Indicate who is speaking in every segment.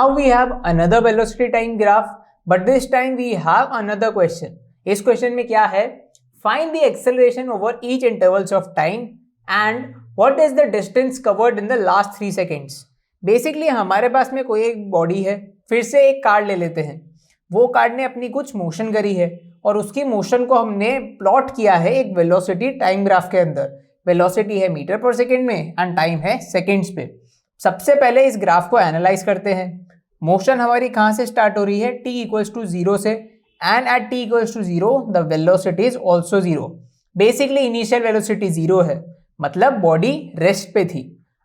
Speaker 1: Now we have another velocity time graph, but this time we have another question. इस question में क्या है? Find the acceleration over each intervals of time and what is the distance covered in the last 3 seconds. Basically हमारे पास में कोई एक body है, फिर से एक कार्ड ले लेते हैं. वो कार्ड ने अपनी कुछ मोशन करी है और उसकी मोशन को हमने प्लॉट किया है एक वेलोसिटी टाइम ग्राफ के अंदर. वेलोसिटी है मीटर पर सेकेंड में एंड टाइम है सेकेंड्स पे. सबसे पहले इस ग्राफ को एनालाइज करते हैं. मोशन हमारी कहाँ से स्टार्ट हो रही है? t इक्वल्स टू 0 से, and at t equals to 0 the velocity is also 0. Basically initial velocity 0 है, मतलब बॉडी रेस्ट पे थी.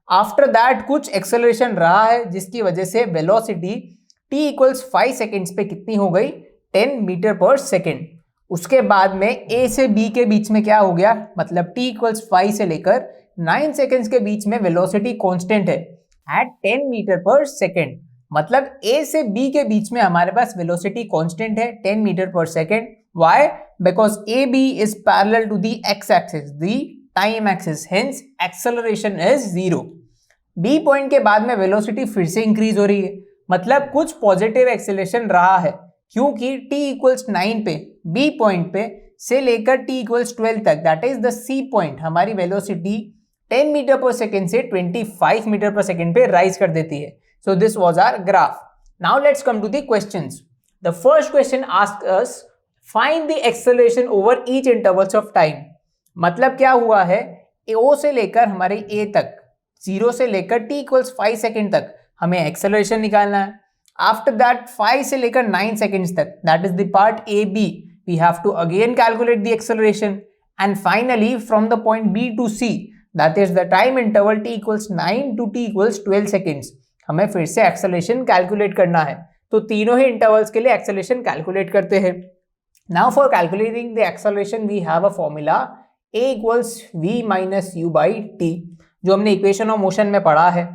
Speaker 1: आफ्टर दैट कुछ एक्सेलरेशन रहा है जिसकी वजह से वेलोसिटी t इक्वल्स 5 सेकेंड्स पे कितनी हो गई? 10 मीटर पर सेकेंड. उसके बाद में a से b के बीच में क्या हो गया? मतलब t इक्वल्स 5 से लेकर 9 सेकेंड्स के बीच में वेलोसिटी कांस्टेंट है एट 10 मीटर पर सेकेंड. मतलब a से b के बीच में हमारे पास वेलोसिटी कांस्टेंट है 10 metre per second. Why? Because AB is parallel to the x axis, the time axis, hence acceleration is 0. B point के बाद में वेलोसिटी फिर से इंक्रीज हो रही है, मतलब कुछ पॉजिटिव एक्सेलरेशन रहा है, क्योंकि t इक्वल्स 9 पे B पॉइंट पे से लेकर t इक्वल्स 12 तक, that is the C point, हमारी वेलोसिटी 10 मीटर पर सेकेंड से 25 मीटर पर सेकेंड पे राइज कर देती है. So this was our graph. Now let's come to the questions. The first question asks us find the acceleration over each intervals of time. मतलब क्या हुआ है? O से लेकर हमारे A तक, 0 से लेकर t इक्वल्स 5 सेकेंड तक हमें एक्सेलरेशन निकालना है. आफ्टर दैट 5 से लेकर 9 सेकेंड्स तक, that is the part AB, we have to again calculate the acceleration. And finally from the point B to C, that is the time interval t equals 9 to t equals 12 seconds, हमें फिर से acceleration calculate करना है. तो तीनों ही intervals के लिए acceleration calculate करते हैं. Now for calculating the acceleration we have a formula a equals v minus u by t, जो हमने इक्वेशन ऑफ मोशन में पढ़ा है.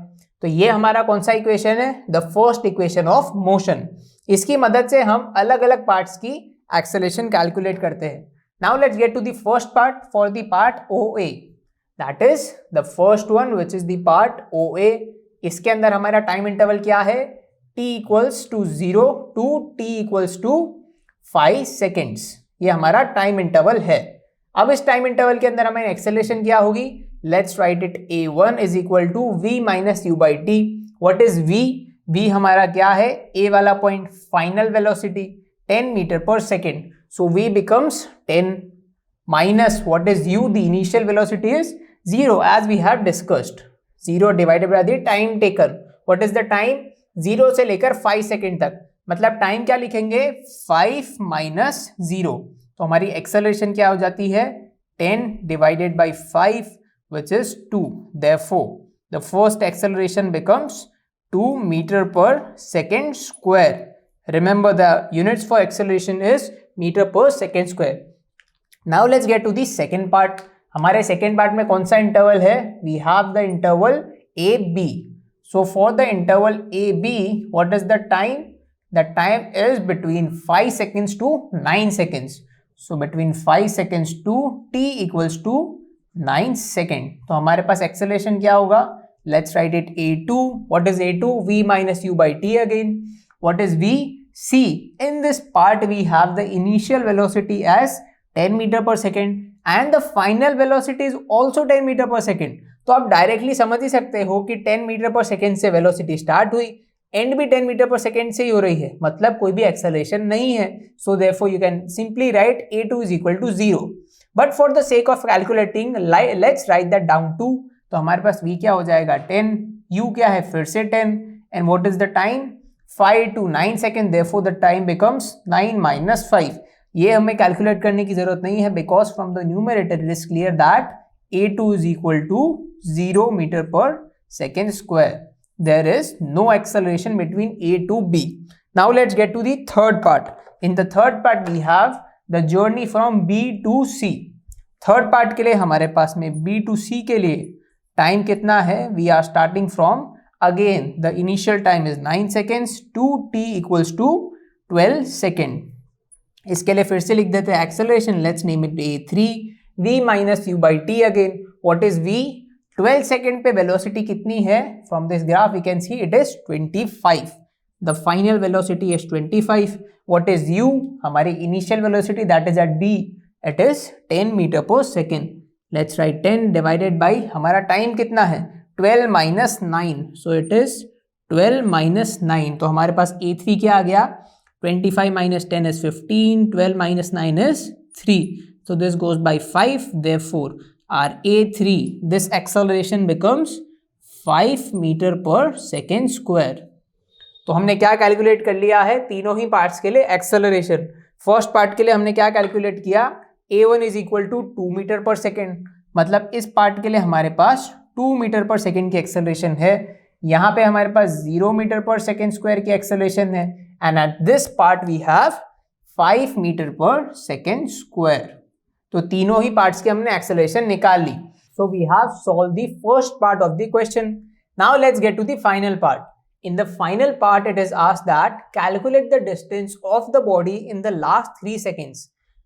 Speaker 1: तो ये हमारा कौन सा इक्वेशन है? The first equation of motion. इसकी मदद से हम अलग अलग पार्ट्स की एक्सेलरेशन कैलकुलेट करते हैं. Now let's get to the first part for the part OA, that is the first one which is the part OA. इसके अंदर हमारा टाइम इंटरवल क्या है? t equals to 0 to t equals to 5 seconds. ये हमारा time interval है. अब इस टाइम इंटरवल के अंदर हमें एक्सेलरेशन क्या होगी? Let's write it. a1 is equal to v minus u by t. What is v? v हमारा क्या है? a वाला point, final velocity 10 metre per second. So v becomes 10 minus what is u? The initial velocity is 0 as we have discussed. 0 divided by the time taken. What is the time? 0 से लेकर 5 second तक, मतलब time क्या लिखेंगे? 5 minus 0. तो हमारी acceleration क्या हो जाती है? 10 divided by 5 which is 2. Therefore the first acceleration becomes 2 meter per second square. Remember the units for acceleration is meter per second square. Now let's get to the second part. हमारे second part में कौन सा interval है? We have the interval AB. So for the interval AB, what is the time? The time is between 5 seconds to 9 seconds. So between 5 seconds to t equals to 9 second. तो हमारे पास acceleration क्या होगा? Let's write it. a2. What is a2? v minus u by t again. What is v? c. In this part we have the initial velocity as 10 metre per second and the final velocity is also 10 metre per second. तो आप directly समझ ही सकते हो कि 10 metre per second से velocity start हुई, and भी 10 metre per second से ही हो रही है, मतलब कोई भी एक्सेलरेशन नहीं है. So therefore you can simply write a2 is equal to 0. But for the sake of calculating let's write that down too. तो हमारे पास v क्या हो जाएगा? 10. u क्या है? फिर से 10. And what is the time? 5 to 9 second. Therefore the time becomes 9 minus 5. ये हमें कैलकुलेट करने की जरूरत नहीं है, because from the numerator it is clear that a2 is equal to 0 metre per second square. There is no acceleration between a to b. Now let's get to the third part. In the third part we have the journey from b to c. Third part के लिए हमारे पास में b to c के लिए time कितना है? We are starting from again the initial time is 9 seconds to t equals to 12 second. इसके लिए फिर से लिख देते हैं acceleration. Let's name it a3. v minus u by t again. What is v? 12 second पे वेलोसिटी कितनी है? From this graph we can see it is 25. the final velocity is 25. What is u? हमारी initial velocity that is at b, it is 10 meter per second. Let's write 10 divided by हमारा time कितना है 12 minus 9, so it is 12 minus 9. तो हमारे पास a3 क्या आ गया 25 minus 10 is 15, 12 minus 9 is 3, so this goes by 5. Therefore our a3, this acceleration becomes 5 meter per second square. तो हमने क्या कैलकुलेट कर लिया है तीनों ही पार्ट्स के लिए एक्सेलरेशन. फर्स्ट पार्ट के लिए हमने क्या कैलकुलेट किया a1 is equal to 2 meter per second, मतलब इस पार्ट के लिए हमारे पास 2 मीटर पर सेकेंड की एक्सेलरेशन है. यहाँ पे हमारे पास 0 मीटर पर सेकेंड स्क्वायर की एक्सेलरेशन है, and at this part we have 5 metre per second square. तो तीनों ही पार्ट्स की हमने एक्सेलरेशन निकाल ली. So we have solved the first part of the question. Now let's get to the final part. In the final part, it is asked that calculate the distance of the body in the last 3 seconds.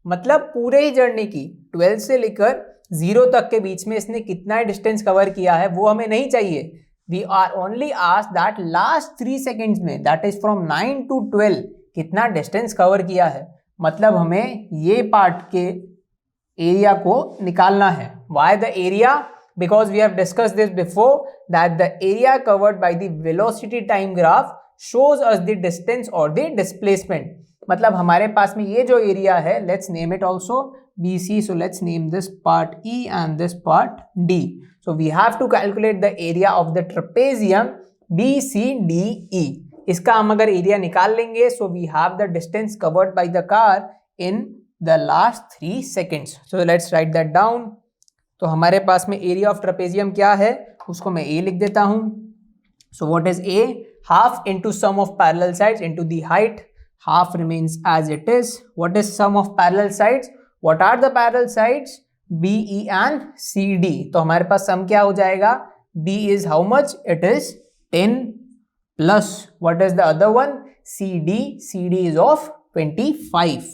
Speaker 1: मतलब पूरे ही journey की 12 से लेकर 0 तक के बीच में इसने कितना डिस्टेंस कवर किया है वो हमें नहीं चाहिए. We are only asked that last 3 seconds में, that is from 9 to 12 कितना डिस्टेंस कवर किया है. मतलब हमें ये पार्ट के एरिया को निकालना है. Why the area? Because we have discussed this before that the area covered by the velocity time graph shows us the distance or the displacement. मतलब हमारे पास में ये जो एरिया है, let's name it also BC. So let's name this part E and this part D. So we have to calculate the area of the trapezium BCDE. इसका हम अगर एरिया निकाल लेंगे, so we have the distance covered by the car in the last 3 seconds. So let's write that down. तो हमारे पास में area of trapezium क्या है उसको मैं ए लिख देता हूं. So what is A? Half into sum of parallel sides into the height. Half remains as it is. What is sum of parallel sides? What are the parallel sides? B E and C D. तो हमारे पास sum क्या हो जाएगा? B is how much? It is 10 plus what is the other one? C D. C D is of 25.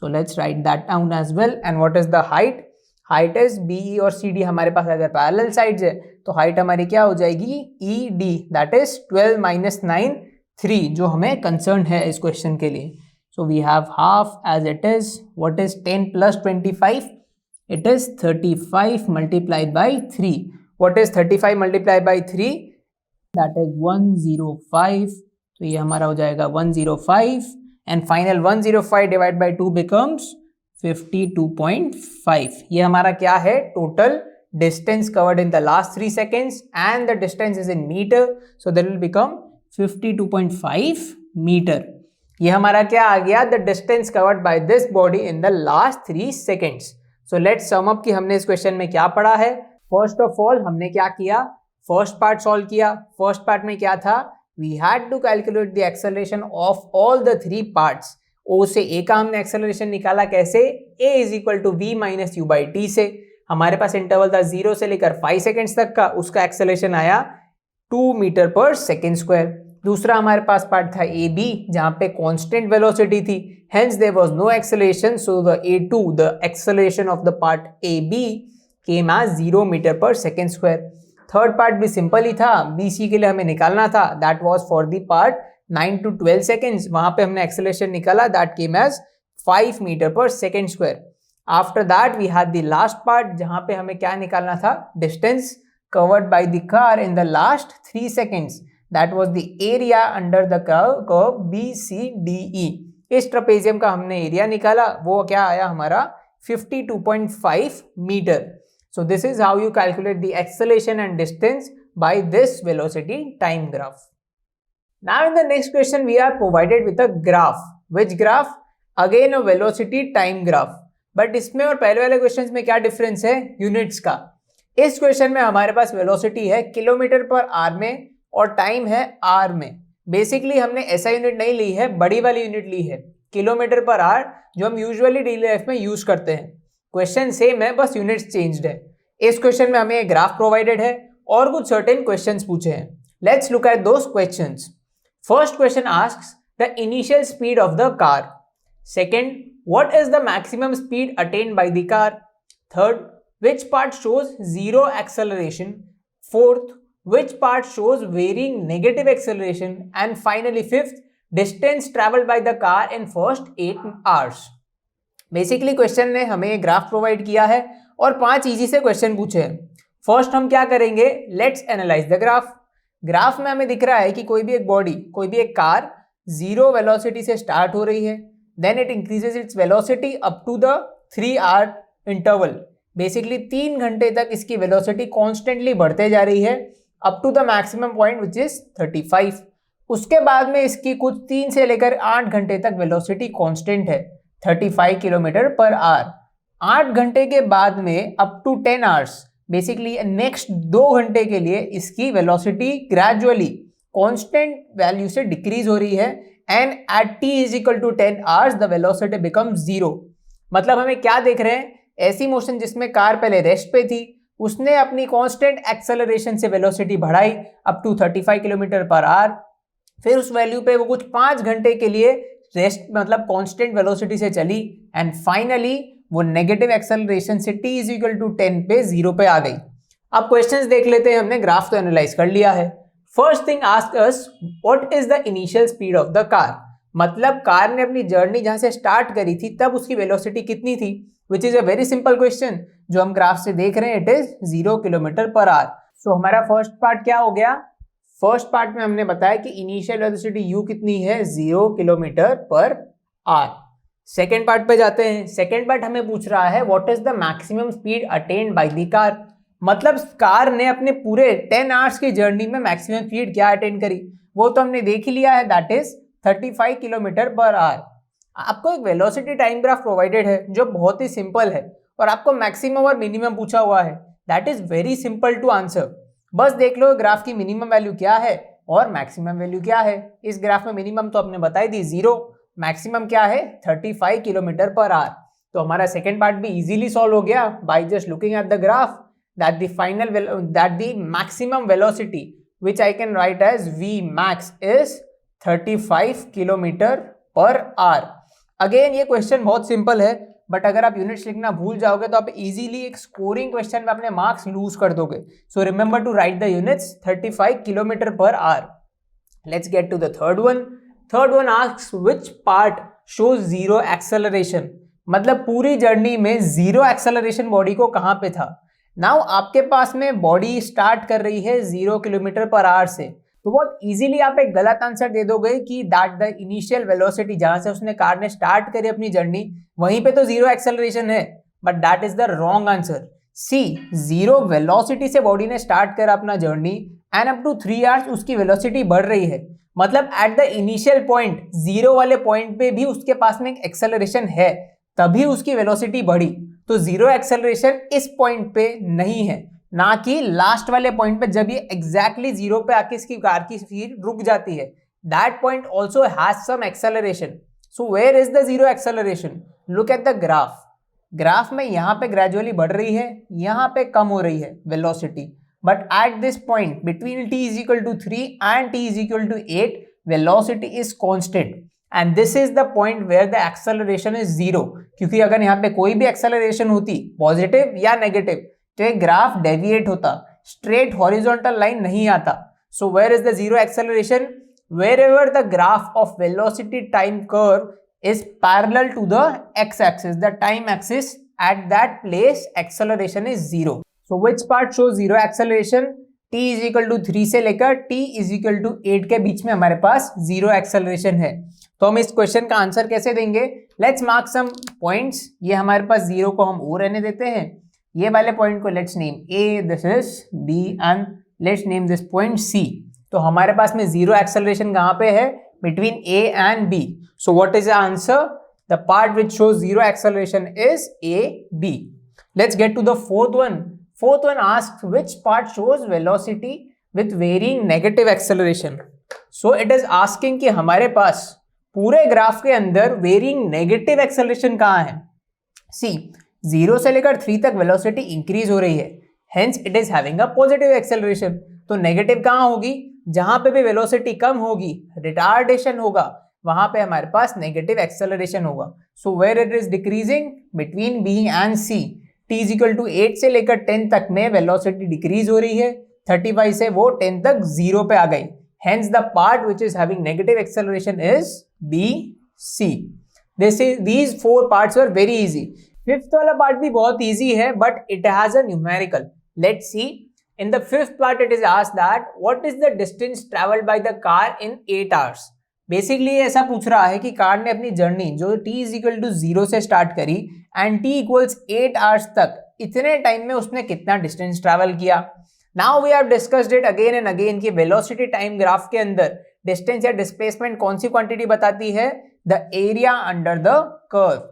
Speaker 1: So let's write that down as well. And what is the height? Height is B E और C D. हमारे पास अगर parallel sides है तो height हमारी क्या हो जाएगी? E D. That is 12 minus 9 3, जो हमें कंसर्न है इस क्वेश्चन के लिए. So we have half as it is. What is 10 plus 25? It is 35 multiplied by 3. What is 35 multiplied by 3? That is 105. तो ये हमारा हो जाएगा 105 and final 105 divide by 2 becomes 52.5. ये हमारा क्या है? Total distance covered in the last 3 seconds and the distance is in metre, so that will become 52.5 metre. ये हमारा क्या आ गया? The distance covered by this body in the last 3 seconds. So let's sum up कि हमने इस question में क्या पढ़ा है. फर्स्ट ऑफ ऑल हमने क्या किया? फर्स्ट पार्ट सॉल्व किया. फर्स्ट पार्ट में क्या था? We had to calculate the acceleration of all the 3 parts. O से A का हमने एक्सेलरेशन निकाला. कैसे? A is equal to V minus u by t से. हमारे पास इंटरवल था 0 से लेकर 5 सेकेंड्स तक का. उसका एक्सेलरेशन आया 2 मीटर पर सेकेंड स्क्वायर. दूसरा हमारे पास पार्ट था AB जहां पे कांस्टेंट वेलोसिटी थी, hence there was no acceleration. So the A2, the acceleration of the part AB came as 0 metre per second square. Third part भी simple ही था. BC के लिए हमें निकालना था. That was for the part 9 to 12 seconds. वहां पे हमने एक्सेलरेशन निकाला. That came as 5 metre per second square. After that we had the last part जहां पे हमें क्या निकालना था? Distance covered by the car in the last 3 seconds. That was the area under the curve BCDE. इस trapezium का हमने area निकाला. वो क्या आया हमारा? 52.5 metre. So this is how you calculate the acceleration and distance by this velocity time graph. Now in the next question we are provided with a graph. Which graph? Again a velocity time graph. But इसमें और पहले वाले questions में क्या difference है? Units का. इस question में हमारे पास वेलोसिटी है किलोमीटर पर आवर में और टाइम है आवर में. बेसिकली हमने ऐसा यूनिट नहीं ली है, बड़ी वाली यूनिट ली है किलोमीटर पर आवर, जो हम यूजुअली डेली लाइफ में यूज करते हैं. क्वेश्चन सेम है, बस यूनिट्स चेंज्ड है. इस क्वेश्चन में हमें ग्राफ प्रोवाइडेड है और कुछ सर्टेन क्वेश्चंस पूछे हैं. Let's look at those questions. First question asks the initial speed of the car. Second, what is the maximum speed attained by the car? Third, which part shows zero acceleration? Fourth, which part shows varying negative acceleration, and finally fifth, distance traveled by the car in first 8 hours. Basically question ने हमें graph provide किया है और 5 easy से question पूछे हैं. First हम क्या करेंगे, let's analyse the graph. Graph में हमें दिख रहा है कि कोई भी एक बॉडी, कोई भी एक कार 0 वेलोसिटी से स्टार्ट हो रही है, then it increases its velocity up to the 3 hour interval. Basically 3 घंटे तक इसकी वेलोसिटी कॉन्स्टेंटली बढ़ते जा रही है up to the maximum point which is 35. उसके बाद में इसकी कुछ 3 से लेकर 8 घंटे तक वेलोसिटी कांस्टेंट है 35 किलोमीटर पर आवर. 8 घंटे के बाद में up to 10 hours, basically next 2 घंटे के लिए इसकी वेलोसिटी ग्रेजुअली कांस्टेंट वैल्यू से डिक्रीज हो रही है and at t is equal to 10 hours the velocity become 0. मतलब हमें क्या देख रहे हैं, ऐसी मोशन जिसमें कार पहले रेस्ट पे थी, उसने अपनी कांस्टेंट एक्सेलरेशन से वेलोसिटी बढ़ाई up to 35 kilometre per hour. फिर उस वैल्यू पे वो कुछ 5 घंटे के लिए रेस्ट मतलब कांस्टेंट वेलोसिटी से चली एंड फाइनली वो नेगेटिव एक्सेलरेशन से t इज इक्वल टू 10 पे 0 पे आ गई. अब क्वेश्चंस देख लेते हैं. हमने ग्राफ तो एनालाइज कर लिया है. First thing ask us what is the initial speed of the car. मतलब कार ने अपनी जर्नी जहां से स्टार्ट करी थी तब उसकी वेलोसिटी कितनी थी, which is a very simple question. जो हम ग्राफ से देख रहे हैं it is 0 kilometre per hour. सो हमारा फर्स्ट पार्ट क्या हो गया, फर्स्ट पार्ट में हमने बताया कि इनिशियल वेलोसिटी u कितनी है 0 kilometre per our. Second part पे जाते हैं. सेकेंड पार्ट हमें पूछ रहा है what is the maximum speed attend bye the car. मतलब कार ने अपने पूरे 10 आवर्स की जर्नी में मैक्सिमम स्पीड क्या अटेंड करी, वो तो हमने देख ही लिया है, that is 35 kilometre per our. आपको एक वेलोसिटी टाइम ग्राफ प्रोवाइडेड है जो बहुत ही सिंपल है और आपको मैक्सिमम और मिनिमम पूछा हुआ है. That is very simple to answer. बस देख लो ग्राफ की मिनिमम वैल्यू क्या है और मैक्सिमम वैल्यू क्या है. इस ग्राफ में मिनिमम तो आपने बताई दी 0, मैक्सिमम क्या है 35 किलोमीटर पर आवर. तो हमारा सेकेंड पार्ट भी इजीली सॉल्व हो गया by just looking at the graph that the maximum velocity which I can write as V max is 35 kilometre per our. Again ये क्वेश्चन बहुत simple है but अगर आप यूनिट्स लिखना भूल जाओगे तो आप इजीली एक स्कोरिंग क्वेश्चन में अपने मार्क्स लूज कर दोगे. So remember to write the units 35 kilometre per hour. Let's get to the third one. Third one asks which part shows 0 acceleration. मतलब पूरी जर्नी में 0 एक्सेलरेशन बॉडी को कहां पे था. नाउ आपके पास में बॉडी स्टार्ट कर रही है 0 किलोमीटर पर आवर से, तो बहुत इजीली आप एक गलत आंसर दे दोगे कि दैट द इनिशियल वेलोसिटी जहां से उसने कार ने स्टार्ट करी अपनी जर्नी वहीं पे तो 0 एक्सेलरेशन है, but that is the wrong answer. See 0 velocity से बॉडी ने स्टार्ट करा अपना journey and up to 3 hours उसकी वेलोसिटी बढ़ रही है. मतलब एट द इनिशियल पॉइंट 0 वाले पॉइंट पे भी उसके पास में एक एक्सेलरेशन है, तभी उसकी वेलोसिटी बढ़ी. तो 0 एक्सेलरेशन इस पॉइंट पे नहीं है, ना कि लास्ट वाले पॉइंट पे जब ये एग्जैक्टली 0 पे आके इसकी कार की स्पीड रुक जाती है. That point also has some acceleration. So where is the 0 acceleration. Look at the graph. Graph में यहाँ पे ग्रेजुअली बढ़ रही है, यहाँ पे कम हो रही है velocity, but at this point between t is equal to 3 and t is equal to 8 velocity is constant and this is the point where the acceleration is 0. क्योंकि अगर यहाँ पे कोई भी एक्सेलरेशन होती पॉजिटिव या नेगेटिव तो एक ग्राफ डेविएट होता, स्ट्रेट हॉरिजॉन्टल लाइन नहीं आता. So where is the 0 acceleration, wherever the graph of velocity time curve is parallel to the x-axis, the time axis, at that place acceleration is 0. So which part shows 0 acceleration? t is equal to 3 से लेकर t is equal to 8 के बीच में हमारे पास 0 acceleration है. तो हम इस क्वेश्चन का आंसर कैसे देंगे? Let's mark some points. ये हमारे पास 0 को हम ओ रहने देते हैं. ये वाले पॉइंट को let's name a, this is b and let's name this point c. तो हमारे पास में 0 एक्सेलरेशन कहाँ पे है? Between a and b. So what is the answer? The part which shows 0 acceleration is a, b. Let's get to the fourth one. Fourth one asks which part shows velocity with varying negative acceleration. So it is asking कि हमारे पास पूरे graph के अंदर varying negative acceleration कहाँ है. सी 0 से लेकर 3 तक वेलोसिटी इंक्रीज हो रही है, hence it is having a positive acceleration. तो नेगेटिव कहाँ होगी? जहां पे भी वेलोसिटी कम होगी, रिटार्डेशन होगा, वहां पे हमारे पास नेगेटिव एक्सेलरेशन होगा. So where it is decreasing between b and c. t is equal to 8 से लेकर 10 तक में वेलोसिटी डिक्रीज हो रही है, 35 से वो 10 तक 0 पे आ गई. Hence the part which is having negative acceleration is B, C. These 4 parts were very easy. Fifth वाला part भी बहुत easy है, but it has a numerical. Let's see. In the fifth part it is asked that what is the distance traveled by the car in 8 hours. Basically ऐसा पूछ रहा है कि car ने अपनी जर्नी जो t is equal to 0 से start करी एंड t equals 8 hours तक, इतने टाइम में उसने कितना डिस्टेंस ट्रैवल किया. Now we have discussed it again and again कि वेलोसिटी टाइम ग्राफ के अंदर डिस्टेंस या डिस्प्लेसमेंट कौन सी क्वांटिटी बताती है, the area under the curve.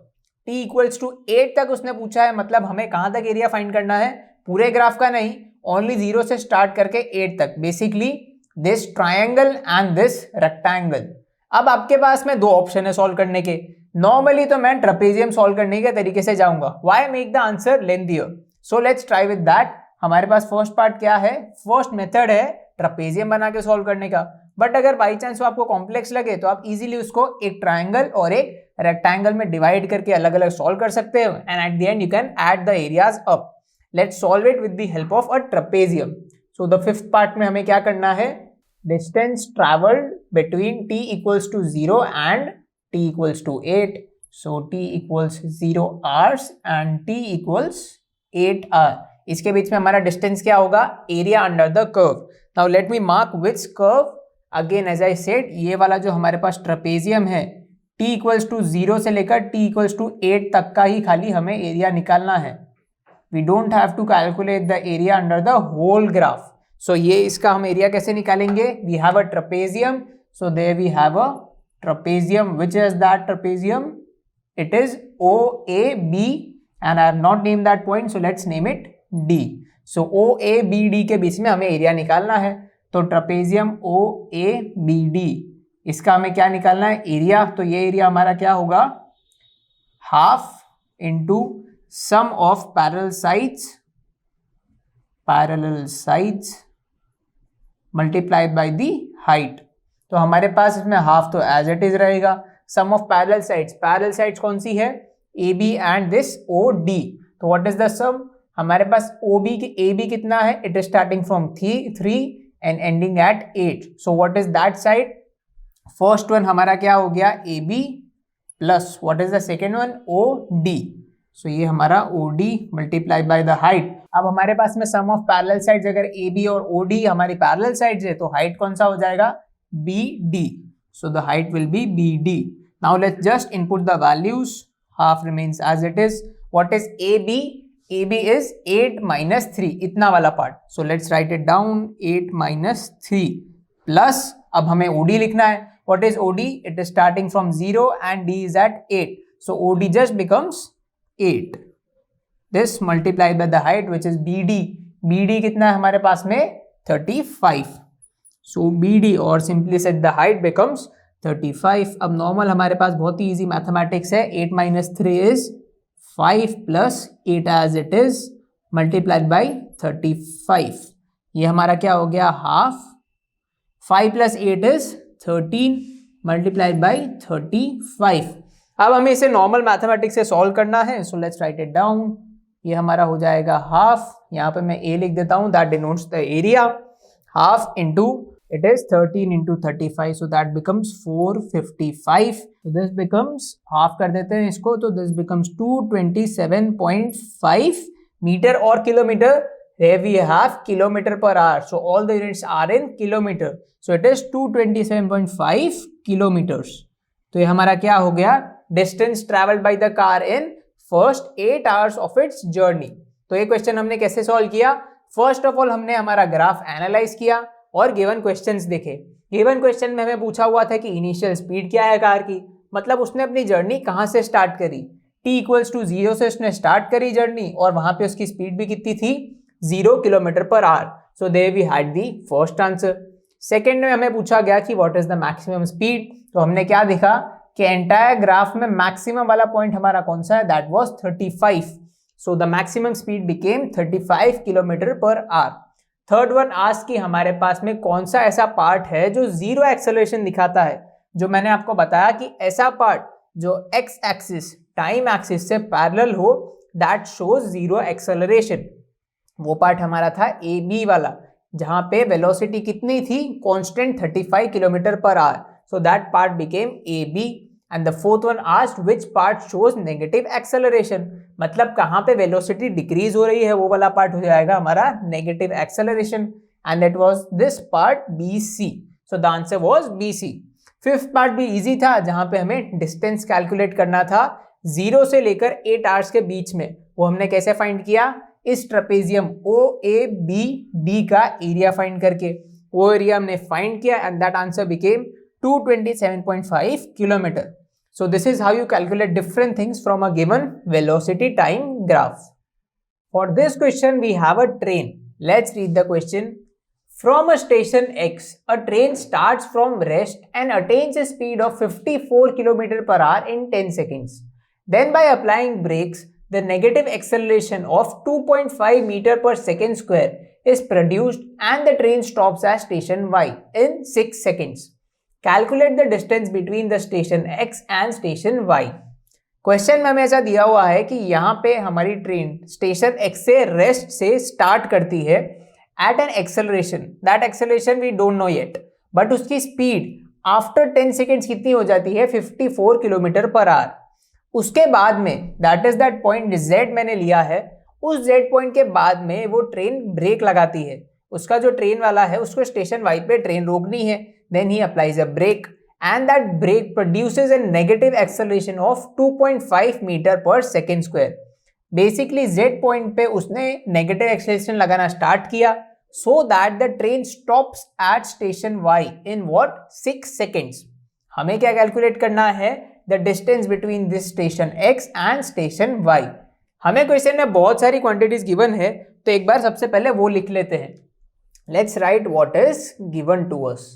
Speaker 1: t equals to 8 तक उसने पूछा है, मतलब हमें कहां तक एरिया फाइंड करना है, पूरे ग्राफ का नहीं, ओनली 0 से स्टार्ट करके 8 तक. Basically this triangle and this rectangle. अब आपके पास में दो ऑप्शन है सॉल्व करने के. नॉर्मली तो मैं ट्रेपेजियम सॉल्व करने के तरीके से जाऊंगा. Why make the answer lengthier? So let's try with that. हमारे पास फर्स्ट पार्ट क्या है, फर्स्ट मेथड है ट्रेपेजियम बना के सॉल्व करने का. बट अगर बाई चांस वो आपको कॉम्प्लेक्स लगे तो आप इजीली उसको एक ट्रायंगल और एक रेक्टेंगल में डिवाइड करके अलग अलग सॉल्व कर सकते हो and at the end you can add the areas up. Let's solve it with the help of a trapezium. So the fifth part में हमें क्या करना है, distance travelled between t equals to 0 and t equals to 8. So t equals 0 hours and t equals 8 hours. इसके बीच में हमारा distance क्या होगा, area under the curve. Now let me mark which curve. Again as I said, ये वाला जो हमारे पास ट्रेपेजियम है, t इक्वल्स टू 0 से लेकर t इक्वल्स टू 8 तक का ही खाली हमें एरिया निकालना है. We don't have to calculate the area under the whole graph. So ये इसका हम एरिया कैसे निकालेंगे, we have a trapezium. So there we have a trapezium. Which is that trapezium? It is OAB and I have not named that point, so let's name it D. So OABD के बीच में हमें area निकालना है. तो trapezium OABD, इसका हमें क्या निकालना है, एरिया. तो ये एरिया हमारा क्या होगा, half into sum of parallel sides multiplied by the height. तो हमारे पास इसमें हाफ तो एज इट इज रहेगा. सम ऑफ पैरेलल साइड्स कौन सी है, AB एंड दिस OD. तो व्हाट इज द सम, हमारे पास AB कितना है, it is starting from 3 and ending eight 8. So what is that side, first one हमारा क्या हो गया, AB plus what is the second one, OD. सो ये हमारा OD multiplied by the height. अब हमारे पास में सम ऑफ पैरेलल साइड्स अगर AB और OD हमारी पैरेलल साइड्स है तो हाइट कौन सा हो जाएगा, BD. So the height will be BD. Now let's just input the values. Half remains as it is. What is AB? AB is 8 minus 3, इतना वाला part. So let's write it down. 8 minus 3 plus, अब हमें OD लिखना है. What is OD? It is starting from 0 and D is at 8. So OD just becomes 8. This multiplied by the height which is BD. BD कितना है हमारे पास में, 35. So BD or simply said the height becomes 35. अब normal हमारे पास बहुत ही easy mathematics है. 8 minus 3 is 5 plus 8 as it is multiplied by 35. ये हमारा क्या हो गया, half. 5 plus 8 is 13 multiplied by 35. अब हमें इसे नॉर्मल मैथमेटिक्स से सॉल्व करना है. सो लेट्स राइट इट डाउन. ये हमारा हो जाएगा हाफ. यहाँ पे मैं A लिख देता हूँ, that denotes the area. Half into it is 13 into 35, so that becomes 455. So this becomes, half कर देते हैं इसको, तो this becomes 227.5 meter or kilometer. Here we have kilometer per hour, so all the units are in kilometer. So it is 227.5 kilometers. तो ये हमारा क्या हो गया, distance traveled by the car in first 8 hours of its journey. तो ये question हमने कैसे सॉल्व किया, फर्स्ट ऑफ ऑल हमने हमारा ग्राफ एनालाइज किया और गिवन क्वेश्चंस देखे. गिवन क्वेश्चन में हमें पूछा हुआ था कि इनिशियल स्पीड क्या है कार की, मतलब उसने अपनी जर्नी कहाँ से स्टार्ट करी. t इक्वल्स टू 0 से उसने स्टार्ट करी जर्नी और वहां पे उसकी स्पीड भी कितनी थी, 0 kilometre per hour. So there we had the first answer. Second में हमें पूछा गया कि what is the maximum speed. तो हमने क्या देखा कि एंटायर ग्राफ में मैक्सिमम वाला पॉइंट हमारा कौन सा है, that was 35. So the maximum speed became 35 kilometre per hour. Third one ask कि हमारे पास में कौन सा ऐसा पार्ट है जो जीरो एक्सेलरेशन दिखाता है. जो मैंने आपको बताया कि ऐसा पार्ट जो एक्स एक्सिस टाइम एक्सिस से पैरेलल हो, दैट शोज जीरो एक्सेलरेशन. वो पार्ट हमारा था AB वाला. जहां पे वेलोसिटी कितनी थी, constant 35 kilometre per hour. So that part became A B. And the fourth one asked which part shows negative acceleration. मतलब कहां पे वेलोसिटी डिक्रीज हो रही है वो वाला पार्ट हो जाएगा हमारा negative acceleration. And that was this part B C. So the answer was B C. Fifth part भी इजी था, जहां पे हमें डिस्टेंस कैलकुलेट करना था 0 से लेकर 8 आवर्स के बीच में. वो हमने कैसे फाइंड किया, इस trapezium O A B D का एरिया फाइंड करके. वो एरिया हमने फाइंड किया and that answer became 227.5 kilometre. So this is how you calculate different things from a given velocity time graph. For this question we have a train. Let's read the question. From a station X, a train starts from rest and attains a speed of 54 km per hour in 10 seconds. Then by applying brakes, the negative acceleration of 2.5 meter per second square is produced and the train stops at station Y in 6 seconds. Calculate the distance between the station X and station Y. Question में हमें ऐसा दिया हुआ है कि यहाँ पे हमारी ट्रेन स्टेशन X से रेस्ट से स्टार्ट करती है at an acceleration. That acceleration we don't know yet, but उसकी स्पीड आफ्टर 10 सेकेंड्स कितनी हो जाती है, 54 किलोमीटर पर आवर. उसके बाद में that is that point Z मैंने लिया है, उस Z पॉइंट के बाद में वो ट्रेन ब्रेक लगाती है. उसका जो ट्रेन वाला है उसको स्टेशन Y पे ट्रेन रोकनी है. Then he applies a brake and that brake produces a negative acceleration of 2.5 meter per second square. Basically Z point पे उसने negative acceleration लगाना start किया so that the train stops at station Y in what 6 seconds. हमें क्या calculate करना है, the distance between this station X and station Y. हमें question में बहुत सारी quantities given है, तो एक बार सबसे पहले वो लिख लेते हैं. Let's write what is given to us.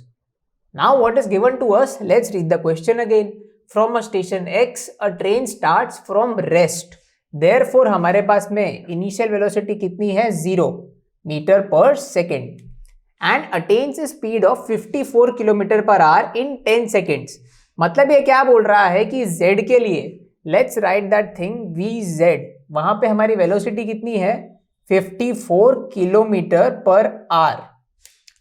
Speaker 1: Now what is given to us? Let's read the question again. From a station X, a train starts from rest. Therefore हमारे पास में initial velocity कितनी है, 0 metre per second and attains a speed of 54 kilometre per our in 10 seconds. मतलब ये क्या बोल रहा है कि Z के लिए let's write that thing VZ. वहां पे हमारी वेलोसिटी कितनी है, 54 किलोमीटर पर आवर.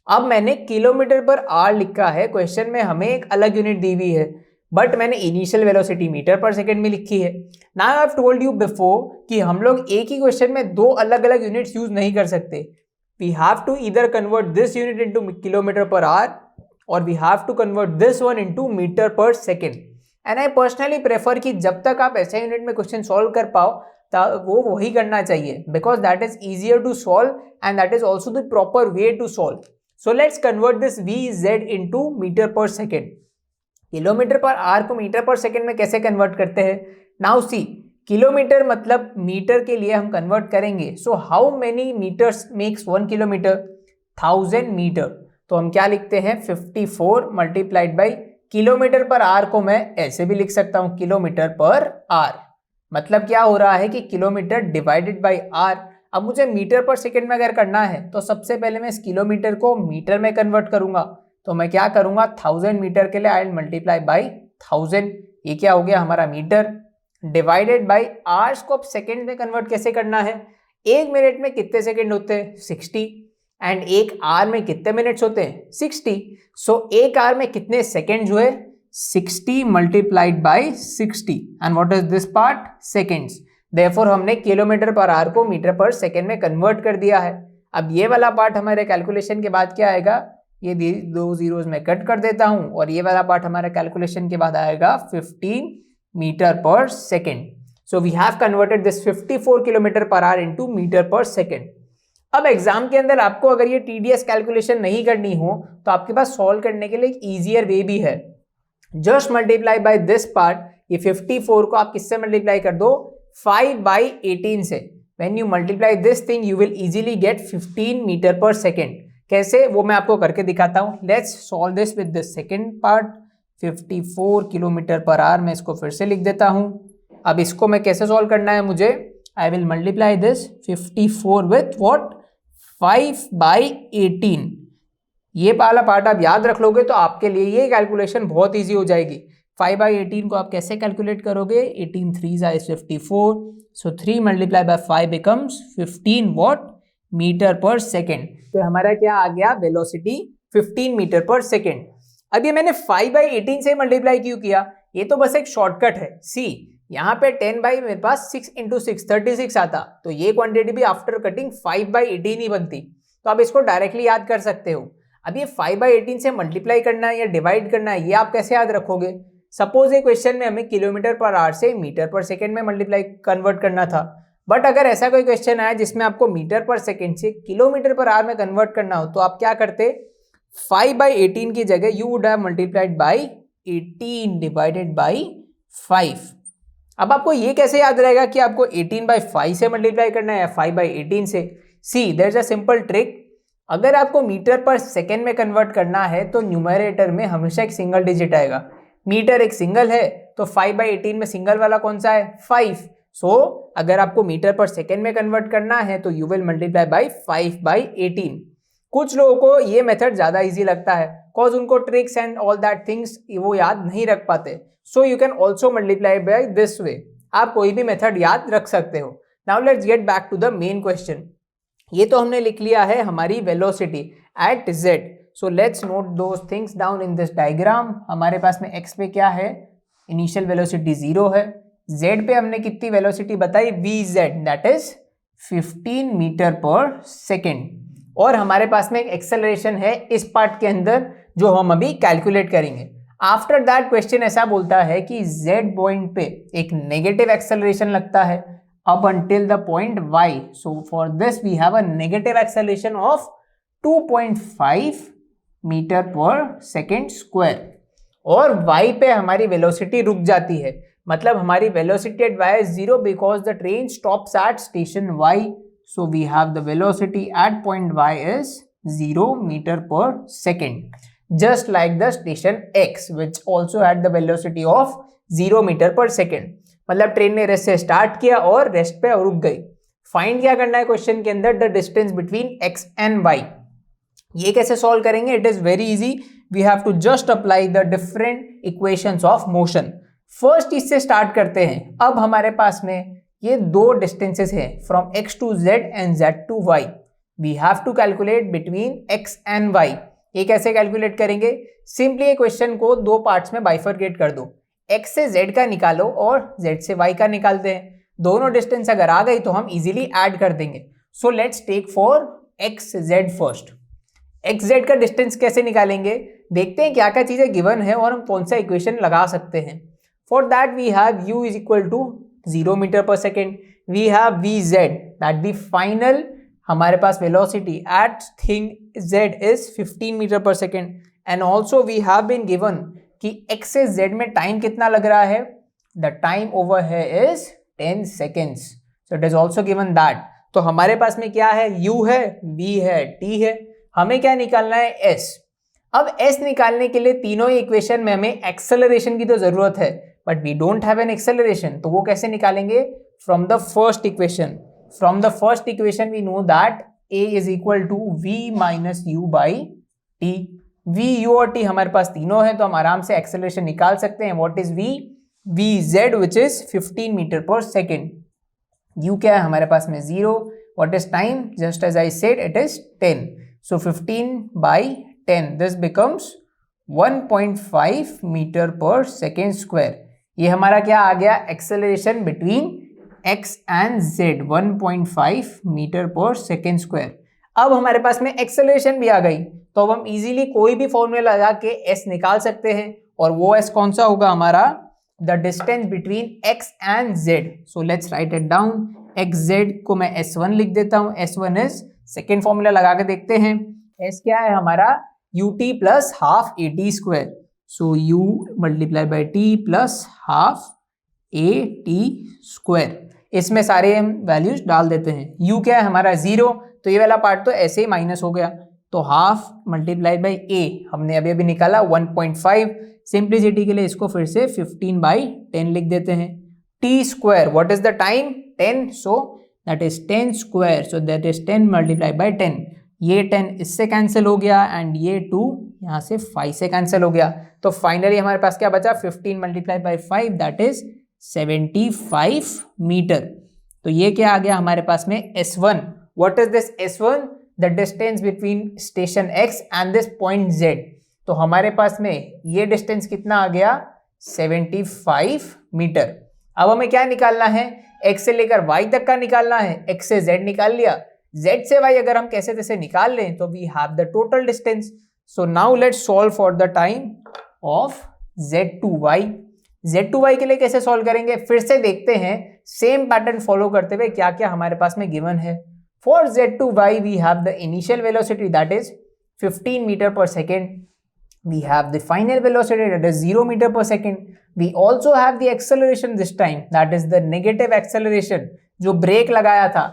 Speaker 1: अब मैंने किलोमीटर पर आवर लिखा है, क्वेश्चन में हमें एक अलग यूनिट दी हुई है, बट मैंने initial velocity metre per second में लिखी है. Now I have told you before कि हम लोग एक ही क्वेश्चन में दो अलग अलग यूनिट्स यूज नहीं कर सकते. We have to either convert this unit into kilometer per hour और we have to convert this one into metre per second. And I personally prefer कि जब तक आप ऐसे यूनिट में क्वेश्चन सॉल्व कर पाओ वो वही करना चाहिए, because that is easier to solve and that is also the proper way to solve. So let's convert this VZ into metre per second. Kilometre per hour को मीटर पर सेकेंड में कैसे convert करते हैं? Now see, kilometre मतलब metre के लिए हम convert करेंगे. So how many metres makes 1 kilometre? 1000 metre. तो हम क्या लिखते हैं, 54 multiplied by kilometre per hour को मैं ऐसे भी लिख सकता हूं, किलोमीटर पर आवर. मतलब क्या हो रहा है कि किलोमीटर डिवाइडेड बाई आवर. अब मुझे मीटर पर सेकेंड में अगर करना है तो सबसे पहले मैं इस किलोमीटर को मीटर में कन्वर्ट करूंगा. तो मैं क्या करूंगा, 1000 मीटर के लिए आई विल मल्टीप्लाई बाई 1000. ये क्या हो गया हमारा मीटर, डिवाइडेड बाई आवर्स को अब सेकेंड में कन्वर्ट कैसे करना है. एक मिनट में कितने सेकेंड होते हैं, 60. एंड एक आवर में कितने मिनट्स होते हैं, 60. सो एक आवर में कितने सेकेंड हुए, 60 multiplied by 60. And what is this part, seconds. Therefore हमने किलोमीटर पर आवर को मीटर पर सेकेंड में कन्वर्ट कर दिया है. अब ये वाला पार्ट हमारे कैलकुलेशन के बाद क्या आएगा, ये दो जीरोस में कट कर देता हूं और ये वाला पार्ट हमारे कैलकुलेशन के बाद आएगा 15 metre per second. So we have converted this 54 kilometre per hour into metre per second. अब एग्जाम के अंदर आपको अगर ये टीडीएस कैलकुलेशन नहीं करनी हो तो आपके पास सॉल्व करने के लिए एक ईजियर वे भी है. Just multiply by this part. ये 54 को आप किससे मल्टीप्लाई कर दो, 5/18 से. When you multiply this thing you will easily get 15 metre per second. कैसे, वो मैं आपको करके दिखाता हूं. Let's solve this with the second part. 54 kilometre per hour मैं इसको फिर से लिख देता हूं. अब इसको मैं कैसे सॉल्व करना है मुझे, I will multiply this 54 with what, 5/18. ये वाला पार्ट आप याद रख लोगे तो आपके लिए ये कैलकुलेशन बहुत ईजी हो जाएगी. 5/18 को आप कैसे कैलकुलेट करोगे, 18 3 is 54. So 3 multiplied by 5 becomes 15 what, metre per second. तो हमारा क्या आ गया, वेलोसिटी 15 मीटर पर सेकेंड। अब ये मैंने 5/18 से मल्टीप्लाई क्यों किया, ये तो बस एक शॉर्टकट है। सी यहाँ पे 10 बाई मेरे पास 6 × 6 36 आता, तो ये क्वांटिटी भी आफ्टर कटिंग 5/18 ही बनती। तो आप इसको डायरेक्टली याद कर सकते हो। अब ये 5/18 से मल्टीप्लाई करना है या डिवाइड करना है, ये आप कैसे याद रखोगे। सपोज ये क्वेश्चन में हमें किलोमीटर पर आवर से मीटर पर सेकेंड में मल्टीप्लाई कन्वर्ट करना था, बट अगर ऐसा कोई क्वेश्चन आया जिसमें आपको मीटर पर सेकेंड से किलोमीटर पर आवर में कन्वर्ट करना हो, तो आप क्या करते, 5/18 की जगह you would have multiplied by 18 divided by 5। अब आपको ये कैसे याद रहेगा कि आपको 18/5 से मल्टीप्लाई करना है या 5/18 से। See there is a simple trick, अगर आपको मीटर पर सेकेंड में कन्वर्ट करना है तो न्यूमरेटर में हमेशा एक सिंगल डिजिट आएगा। मीटर एक सिंगल है तो 5/18 में सिंगल वाला कौन सा है, 5। सो अगर आपको मीटर पर सेकेंड में कन्वर्ट करना है तो यू विल मल्टीप्लाई बाई 5/18। कुछ लोगों को ये मेथड ज्यादा इजी लगता है, कॉज उनको tricks and all that things वो याद नहीं रख पाते। So you can also multiply by this way, आप कोई भी मेथड याद रख सकते हो। Now let's get back to the main question. ये तो हमने लिख लिया है हमारी velocity at z। So let's note those things down in this diagram. हमारे पास में x पे क्या है, इनिशियल वेलोसिटी 0 है। z पे हमने कितनी वेलोसिटी बताई, vz, that is 15 metre per second. और हमारे पास में एक एक्सेलरेशन है इस पार्ट के अंदर जो हम अभी कैलकुलेट करेंगे। आफ्टर दैट क्वेश्चन ऐसा बोलता है कि z पॉइंट पे एक नेगेटिव एक्सेलरेशन लगता है up until the point y. So for this we have a negative acceleration of 2.5 meter per second square. और y पे हमारी वेलोसिटी रुक जाती है, मतलब हमारी velocity at y is 0 because the train stops at station y. So we have the velocity at point y is 0 meter per second. Just like the station x which also had the velocity of 0 meter per second. मतलब train ने rest से start किया और rest पे रुक गई। Find क्या करना है क्वेश्चन के अंदर, the distance between x and y। ये कैसे सॉल्व करेंगे, it is very easy, we have to just apply the different equations of motion. First इससे स्टार्ट करते हैं। अब हमारे पास में ये दो डिस्टेंसेस हैं from x to z and z to y। We have to calculate between x and y। ये कैसे कैलकुलेट करेंगे, सिंपली क्वेश्चन को दो पार्ट्स में बाइफरकेट कर दो, x से z का निकालो और z से y का निकालते हैं। दोनों डिस्टेंस अगर आ गई तो हम इजीली ऐड कर देंगे। So let's take for X Z first. X Z का डिस्टेंस कैसे निकालेंगे, देखते हैं क्या क्या चीजें गिवन है और हम कौन सा इक्वेशन लगा सकते हैं। For that we have u is equal to 0 metre per second, we have v z that the final हमारे पास velocity at thing z is 15 metre per second, and also we have been given कि x से z में time कितना लग रहा है, the time over है is 10 seconds. So it is also given that. तो हमारे पास में क्या है, u है, v है, t है, हमें क्या निकालना है, s। अब s निकालने के लिए तीनों इक्वेशन में हमें एक्सेलरेशन की तो जरूरत है, but we don't have an acceleration, तो वो कैसे निकालेंगे, from the first equation. From the first equation we know that a is equal to v minus u by t। v, u और t हमारे पास तीनों है तो हम आराम से एक्सेलरेशन निकाल सकते हैं। What is v, vz which is 15 metre per second. u क्या है हमारे पास में 0, what is time, just as I said it is 10। So 15/10 this becomes 1.5 metre per second square. ये हमारा क्या आ गया, acceleration between x and z 1.5 metre per second square. अब हमारे पास में एक्सेलरेशन भी आ गई तो अब हम इजीली कोई भी फॉर्मूला लगा के s निकाल सकते हैं, और वो s कौन सा होगा हमारा, the distance between x and z। So let's write it down, xz को मैं s1 लिख देता हूँ, s1 इज, सेकेंड फॉर्मूला लगा के देखते हैं, s क्या है हमारा ut plus half at square. So u multiply by t plus half at square. इसमें सारे हम वैल्यूज डाल देते हैं। u क्या है हमारा 0, तो ये वाला पार्ट तो ऐसे ही माइनस हो गया, तो हाफ मल्टीप्लाइड बाई a हमने अभी अभी निकाला 1.5। सिंप्लिसिटी के लिए इसको फिर से 15/10 लिख देते हैं। t square, what is the time, 10, so that is 10 square, so that is 10 multiplied by 10। ये 10 इससे कैंसिल हो गया एंड ये 2 यहाँ से 5 से कैंसिल हो गया, तो फाइनली हमारे पास क्या बचा, 15 multiplied by 5 that is 75 metre. तो ये क्या आ गया हमारे पास में S1, what is this S1? The distance between station X and this point Z. तो हमारे पास में ये डिस्टेंस कितना आ गया? 75 मीटर. अब हमें क्या निकालना है? X से लेकर Y तक का निकालना है. X से Z निकाल लिया, Z से Y अगर हम कैसे तैसे निकाल लें तो we have the total distance. So now let's solve for the time of Z to Y. Z to Y के लिए कैसे सॉल्व करेंगे? फिर से देखते हैं सेम पैटर्न फॉलो करते हुए क्या क्या हमारे पास में गिवन है. For Z to Y we have the initial velocity that is 15 meter per second. We have the final velocity that is 0 meter per second. We also have the acceleration this time that is the negative acceleration जो break लगाया था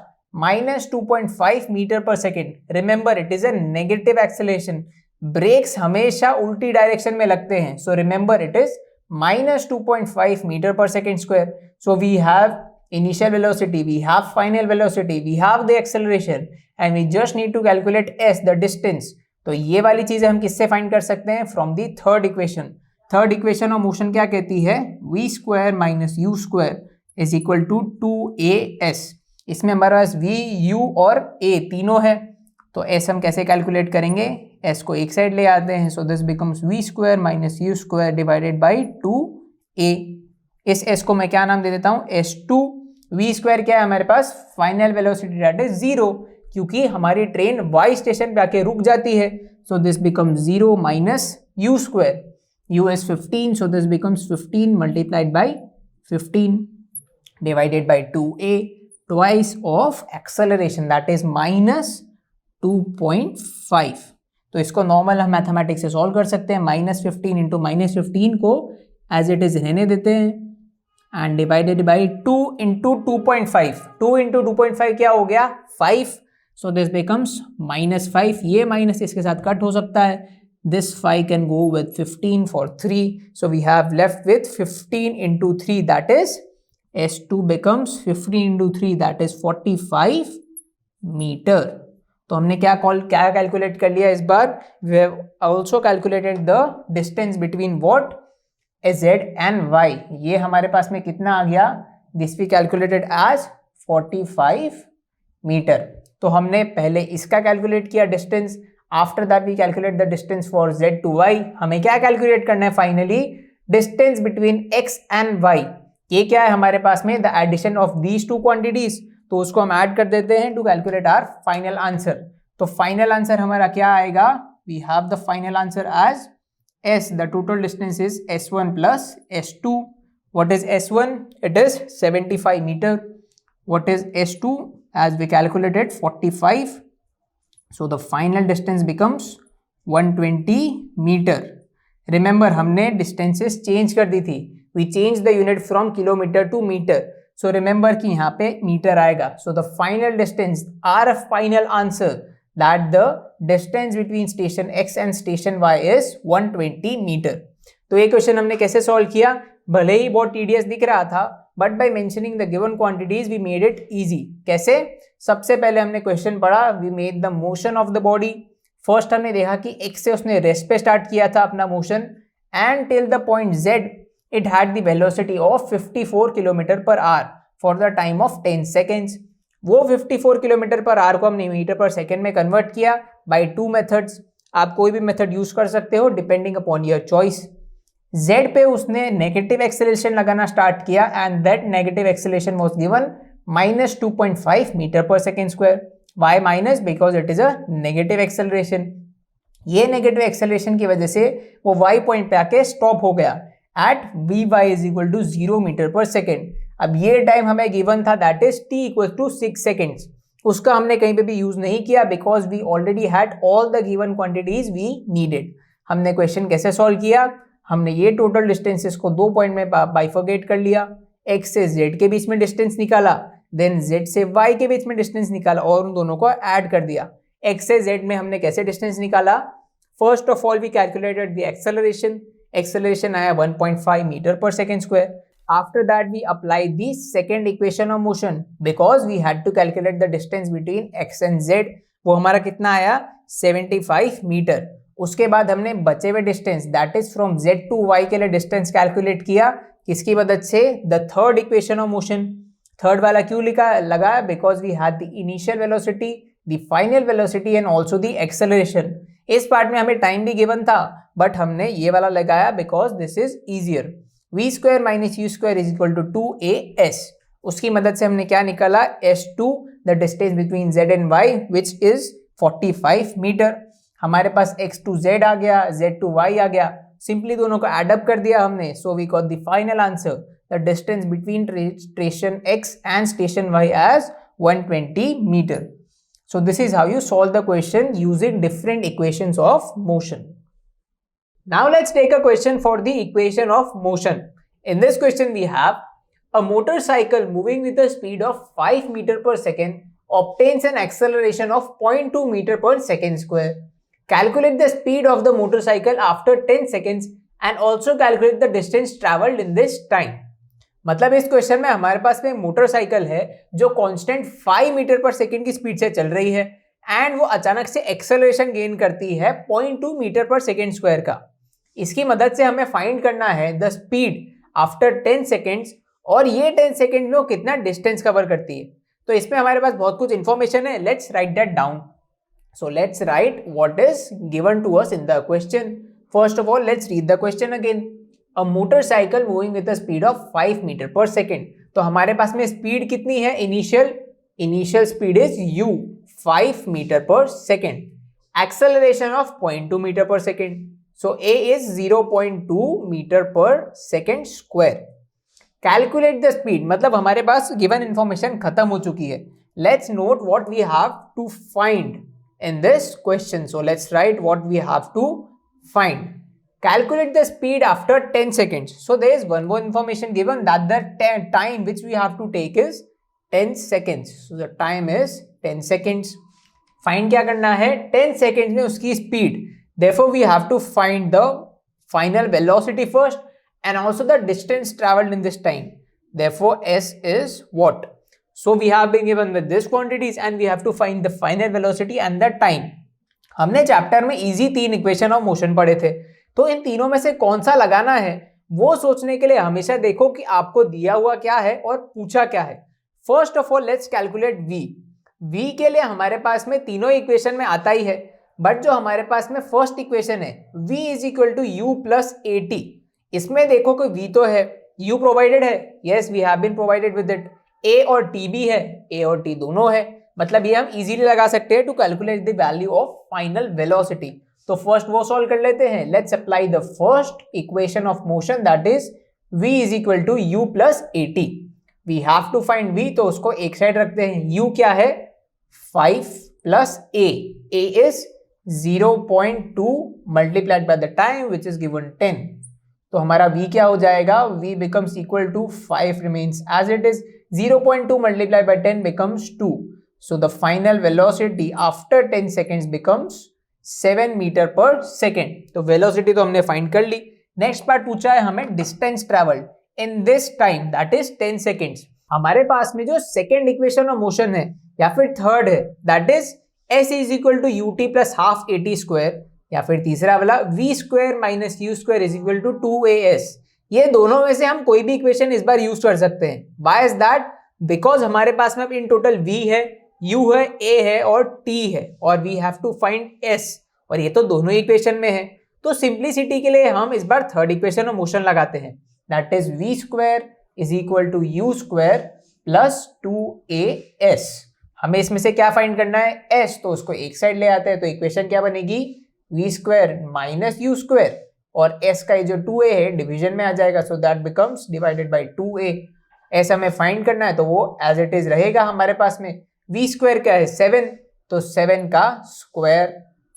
Speaker 1: minus 2.5 meter per second. Remember it is a negative acceleration. Brakes हमेशा उल्टी direction में लगते हैं. So remember it is minus 2.5 meter per second square. So we have initial velocity, we have final velocity, we have the acceleration and we just need to calculate s, the distance. तो ये वाली चीजें हम किससे find कर सकते हैं? From the third equation. Third equation of motion क्या कहती है? v square minus u square is equal to 2as. इसमें हमारे पास v, u और a तीनों है. तो s हम कैसे कैलकुलेट करेंगे? s को एक साइड ले आते हैं. सो this becomes v square minus u square divided by 2a. इस s को मैं क्या नाम दे देता हूँ? s2. v स्क्वायर क्या है हमारे पास? फाइनल वेलोसिटी दैट इज 0, क्योंकि हमारी ट्रेन y स्टेशन पे आके रुक जाती है. सो this becomes 0 minus u square. u is 15, so this becomes 15 multiplied by 15 divided by 2a twice of acceleration that is minus 2.5. तो इसको नॉर्मल हम मैथमेटिक्स से सॉल्व कर सकते हैं. माइनस 15 इंटू माइनस 15 को एज इट इज रहने देते हैं and divided by 2 into 2.5. 2 into 2.5 क्या हो गया? 5. So this becomes minus 5. ये माइनस इसके साथ कट हो सकता है. This 5 can go with 15 for 3. So we have left with 15 into 3 that is S2 becomes 15 into 3 that is 45 metre. तो हमने क्या कैलकुलेट कर लिया इस बार? We have also calculated the distance between what? Z and Y. ये हमारे पास में कितना आ गया? This we calculated as 45 metre. तो हमने पहले इसका कैलकुलेट किया distance. After that we calculate the distance for Z to Y. हमें क्या कैलकुलेट करना है finally? Distance between X and Y. ये क्या है हमारे पास में? The addition of these two quantities. तो उसको हम ऐड कर देते हैं to calculate our final answer. तो फाइनल आंसर हमारा क्या आएगा? We have the final answer as S. The total distance is S1 plus S2. What is S1? It is 75 meter. What is S2? As we calculated 45. So the final distance becomes 120 meter. Remember हमने distances change कर दी थी. We changed the unit from kilometer to meter. So remember कि यहाँ पे meter आएगा. So the final distance, our final answer, that the distance between station X and station Y is 120 meter. तो ये question हमने कैसे सॉल्व किया? भले ही बहुत टीडियस दिख रहा था, but by mentioning the given quantities we made it easy. कैसे? सबसे पहले हमने क्वेश्चन पढ़ा, we made the motion of the body. First हमने देखा कि X से उसने रेस्ट पे स्टार्ट किया था अपना motion and till the point Z it had the velocity of 54 kilometre per hour for the time of 10 seconds. वो 54 किलोमीटर पर आवर को हमने मीटर पर सेकेंड में कन्वर्ट किया बाय 2 मेथड्स. आप कोई भी मेथड यूज कर सकते हो depending upon your choice. Z पे उसने नेगेटिव एक्सेलरेशन लगाना स्टार्ट किया and that negative acceleration was given minus 2.5 meter per second square. Why minus? Because it is a negative acceleration. ये नेगेटिव एक्सेलरेशन की वजह से वो y पॉइंट पे आके स्टॉप हो गया at Vy is equal to 0 metre per second. अब ये टाइम हमें गिवन था that is t equal to 6 seconds. उसका हमने कहीं पे भी यूज नहीं किया because we already had all the given quantities we needed. हमने क्वेश्चन कैसे सॉल्व किया? हमने ये टोटल डिस्टेंसेस को 2 पॉइंट में बाइफर्केट कर लिया. X से Z के बीच में डिस्टेंस निकाला, देन Z से Y के बीच में डिस्टेंस निकाला और उन दोनों को ऐड कर दिया. X से Z में हमने कैसे डिस्टेंस निकाला? First of all we calculated the acceleration. Acceleration आया 1.5 metre per second square. After that we applied the second equation of motion because we had to calculate the distance between X and Z. वो हमारा कितना आया? 75 metre. उसके बाद हमने बचे हुए distance that is from Z to Y के लिए डिस्टेंस कैलकुलेट किया. किसकी मदद से? The third equation of motion. Third वाला क्यों लगाया? Because we had the initial velocity, the final velocity and also the acceleration. इस पार्ट में हमें टाइम भी गिवन था, बट हमने ये वाला लगाया because this is easier. V square minus u square is equal to 2as। उसकी मदद से हमने क्या निकाला? s2, the distance between z and y which is 45 metre. हमारे पास x to z आ गया, z to y आ गया, सिंपली दोनों को एडअप कर दिया हमने। So we got the final answer, the distance between station x and station y as 120 metre. So this is how you solve the question using different equations of motion. Now let's take a question for the equation of motion. In this question we have a motorcycle moving with a speed of 5 meter per second obtains an acceleration of 0.2 meter per second square. Calculate the speed of the motorcycle after 10 seconds and also calculate the distance traveled in this time. मतलब इस question में हमारे पास में motorcycle है जो constant 5 metre per second की speed से चल रही है एंड वो अचानक से एक्सेलरेशन गेन करती है 0.2 मीटर पर सेकंड स्क्वायर का। इसकी मदद से हमें फाइंड करना है द स्पीड आफ्टर 10 सेकेंड्स और ये 10 सेकेंड में वो कितना डिस्टेंस कवर करती है। तो इसमें हमारे पास बहुत कुछ इंफॉर्मेशन है, let's write that down. So let's write what is given to us in the question. First of all let's read the question again. A motorcycle moving with a speed of 5 metre per second. तो हमारे पास में speed कितनी है? Initial speed is u, 5 metre per second. Acceleration of 0.2 meter per second, so a is 0.2 meter per second square. Calculate the speed, मतलब हमारे पास given information खत्म हो चुकी है। Let's note what we have to find in this question. So let's write what we have to find. Calculate the speed after 10 seconds. So there is one more information given that the time which we have to take is 10 seconds. So the time is 10 seconds. Find क्या करना है? 10 seconds में उसकी speed. Therefore we have to find the final velocity first and also the distance traveled in this time. Therefore S is what? So we have been given with these quantities and we have to find the final velocity and the time. हमने chapter में easy 3 equation of motion पढ़े थे, तो इन तीनों में से कौन सा लगाना है वो सोचने के लिए हमेशा देखो कि आपको दिया हुआ क्या है और पूछा क्या है। First of all let's calculate v के लिए हमारे पास में तीनों इक्वेशन में आता ही है, बट जो हमारे पास में फर्स्ट इक्वेशन है v is equal to u plus at, इसमें देखो कि v तो है, u प्रोवाइडेड है, yes we have been provided with it, a और t भी है, a और t दोनों है, मतलब ये हम इजीली लगा सकते हैं to calculate the value of final velocity. तो फर्स्ट वो सॉल्व कर लेते हैं। Let's apply the first equation of motion that is v is equal to u plus at। We have to find v, तो उसको एक साइड रखते हैं। u क्या है? 5 plus a is 0.2 multiplied by the time which is given 10। तो हमारा v क्या हो जाएगा? v becomes equal to 5 remains as it is, 0.2 multiplied by 10 becomes 2। So the final velocity after 10 seconds becomes 7 metre per second. तो velocity तो हमने find कर ली। Next part पूछा है हमें distance travelled in this time that is 10 seconds. हमारे पास में जो सेकेंड इक्वेशन ऑफ मोशन है या फिर थर्ड है that is s is equal to ut plus half at square, या फिर तीसरा वाला v square minus u square is equal to 2as। ये दोनों में से हम कोई भी इक्वेशन इस बार यूज कर सकते हैं। Why is that? बिकॉज हमारे पास में इन टोटल v है, u है, a है और t है, और we have to find s, और ये तो दोनों इक्वेशन में है। तो सिंप्लिसिटी के लिए हम इस बार थर्ड इक्वेशन ऑफ मोशन लगाते हैं that is v square is equal to u square plus 2as। हमें इसमें से क्या फाइंड करना है? s, तो उसको एक साइड ले आते हैं, तो इक्वेशन क्या बनेगी? v square minus u square, और s का जो 2a है डिवीजन में आ जाएगा, so that becomes divided by 2a। s हमें फाइंड करना है तो वो एज इट इज रहेगा हमारे पास में। v स्क्वायर क्या है? 7, तो 7 का स्क्वायर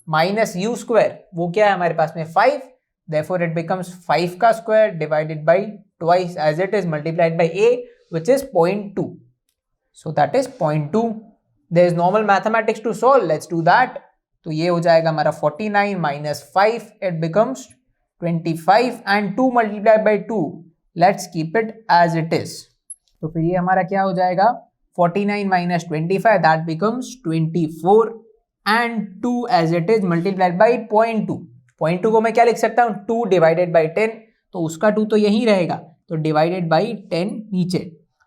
Speaker 1: माइनस u स्क्वायर, वो क्या है हमारे पास में? 5, therefore it becomes 5 का square divided by twice as it is multiplied by a which is 0.2, so that is 0.2। there is normal mathematics to solve, let's do that। तो ये हो जाएगा हमारा 49 minus 5, it becomes 25 and 2 multiplied by 2, let's keep it as it is। तो फिर ये हमारा क्या हो जाएगा? 49 minus 25 that becomes 24 and 2 as it is multiplied by 0.2। 0.2 को मैं क्या लिख सकता हूँ? 2 डिवाइडेड बाई 10, तो उसका 2 तो यही रहेगा, तो डिवाइडेड बाई 10 नीचे।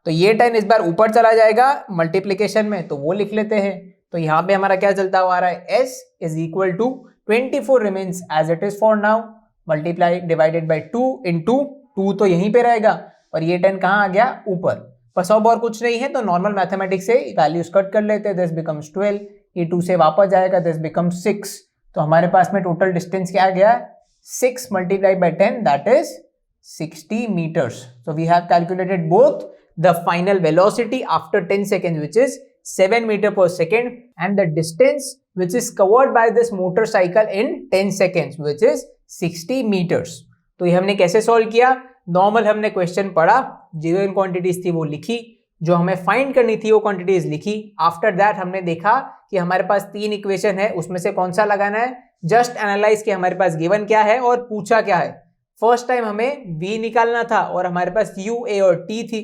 Speaker 1: तो ये 10 इस बार ऊपर चला जाएगा मल्टीप्लीकेशन में, तो वो लिख लेते हैं। तो यहाँ पे हमारा क्या चलता हुआ आ रहा है, s is equal to 24 remains as it is for now, multiply divided by 2 into 2 तो यहीं पे रहेगा, और ये 10 कहाँ आ गया, ऊपर। बस अब और कुछ नहीं है, तो नॉर्मल मैथमेटिक्स से वैल्यूज कट कर लेते हैं। दिस बिकम्स 12, ये 2 से वापस जाएगा, दिस बिकम्स 6। तो हमारे पास में टोटल डिस्टेंस क्या आ गया, 6 multiplied by 10 that is 60 meters. So we have calculated both the final velocity after 10 seconds, which is 7 meter per second, and the distance which is covered by this motorcycle in 10 seconds, which is 60 meters. तो ये हमने कैसे solve किया, normal हमने question पढ़ा, given quantities थी वो लिखी, जो हमें फाइंड करनी थी वो क्वांटिटीज लिखी। आफ्टर दैट हमने देखा कि हमारे पास 3 इक्वेशन है, उसमें से कौन सा लगाना है, जस्ट एनालाइज कि हमारे पास गिवन क्या है और पूछा क्या है। फर्स्ट टाइम हमें v निकालना था और हमारे पास u, a और t थी।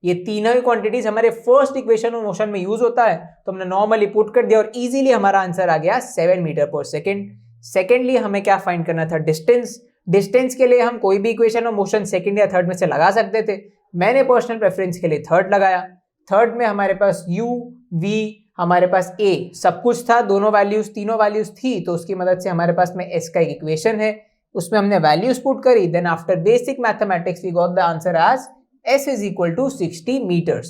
Speaker 1: ये तीनों ही क्वांटिटीज हमारे फर्स्ट इक्वेशन और मोशन में यूज होता है, तो हमने नॉर्मली पुट कर दिया और इजीली हमारा आंसर आ गया 7 मीटर पर सेकेंड। सेकेंडली हमें क्या फाइंड करना था, डिस्टेंस। डिस्टेंस के लिए हम कोई भी इक्वेशन और मोशन सेकेंड या थर्ड में से लगा सकते थे, मैंने पर्सनल प्रेफरेंस के लिए थर्ड लगाया। थर्ड में हमारे पास u, v, हमारे पास a सब कुछ था, दोनों वैल्यूज तीनों वैल्यूज थी, तो उसकी मदद से हमारे पास में s का एक इक्वेशन है, उसमें हमने वैल्यूज पुट करी। Then after basic mathematics we got the answer as s is equal to 60 meters.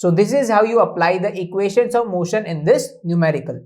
Speaker 1: So this is how you apply the equations of motion in this numerical.